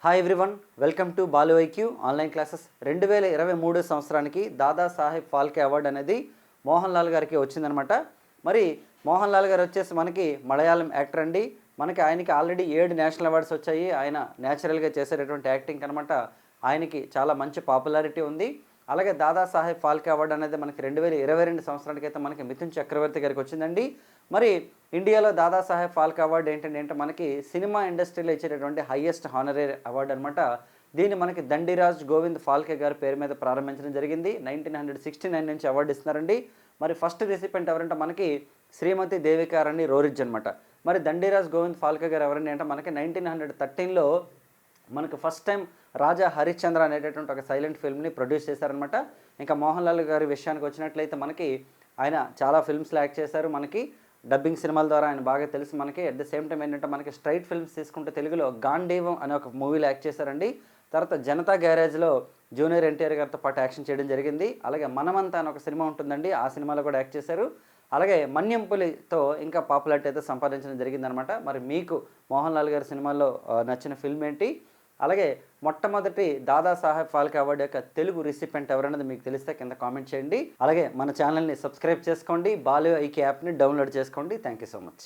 Hi everyone, welcome to Balu IQ online classes. 2023 సంవత్సరానికి Dadasaheb Phalke award అనేది మోహన్ లాల్ గారికి వచ్చిందనమాట. మరి మోహన్ లాల్ గారు వచ్చేసి మనకి మలయాళం యాక్టర్ అండి. ఆయనకి ఆల్రెడీ 7 నేషనల్ అవార్డ్స్ వచ్చాయి. ఆయన న్యాచురల్గా చేసేటటువంటి యాక్టింగ్ అనమాట ఆయనకి చాలా మంచి పాపులారిటీ ఉంది. అలాగే దాదాసాహెబ్ ఫాల్కే అవార్డు అనేది మనకి 2022 సంవత్సరానికి అయితే మనకి మిథున్ చక్రవర్తి గారికి వచ్చిందండి. మరి ఇండియాలో దాదాసాహెబ్ ఫాల్కే అవార్డు ఏంటంటే మనకి సినిమా ఇండస్ట్రీలో ఇచ్చేటటువంటి హైయెస్ట్ హానరీ అవార్డు అనమాట. దీన్ని మనకి దండిరాజ్ గోవింద్ ఫాల్కే గారి పేరు మీద ప్రారంభించడం జరిగింది. 1969 నుంచి అవార్డు ఇస్తున్నారండి. మరి ఫస్ట్ రెసిపెంట్ ఎవరంటే మనకి శ్రీమతి దేవికారాణి రోరిడ్జ్ అనమాట. మరి దండిరాజ్ గోవింద్ ఫాల్కే గారు ఎవరండి అంటే మనకి 1913లో మనకు ఫస్ట్ టైం రాజా హరిశ్చంద్ర అనేటటువంటి ఒక సైలెంట్ ఫిల్మ్ని ప్రొడ్యూస్ చేశారనమాట. ఇంకా మోహన్ లాల్ గారి విషయానికి వచ్చినట్లయితే మనకి ఆయన చాలా ఫిల్మ్స్లో యాక్ట్ చేశారు. మనకి డబ్బింగ్ సినిమాల ద్వారా ఆయన బాగా తెలుసు మనకి. అట్ ద సేమ్ టైం ఏంటంటే మనకి స్ట్రైట్ ఫిల్మ్స్ తీసుకుంటే తెలుగులో గాంధీవం అనే ఒక మూవీలో యాక్ట్ చేశారండి. తర్వాత జనతా గ్యారేజ్లో జూనియర్ ఎన్టీఆర్ గారితో పాటు యాక్షన్ చేయడం జరిగింది. అలాగే మనమంతా అని ఒక సినిమా ఉంటుందండి, ఆ సినిమాలో కూడా యాక్ట్ చేశారు. అలాగే మన్యంపులితో ఇంకా పాపులారిటీ అయితే సంపాదించడం జరిగిందనమాట. మరి మీకు మోహన్ లాల్ గారి సినిమాల్లో నచ్చిన ఫిల్మ్ ఏంటి? అలాగే మొట్టమొదటి దాదాసాహెబ్ ఫాల్కే అవార్డు యొక్క తెలుగు రిసిపెంట్ ఎవరన్నది మీకు తెలిస్తే కింద కామెంట్ చేయండి. అలాగే మన ఛానల్ని సబ్స్క్రైబ్ చేసుకోండి, బాలు ఐక్యూ యాప్ని డౌన్లోడ్ చేసుకోండి. Thank you so much.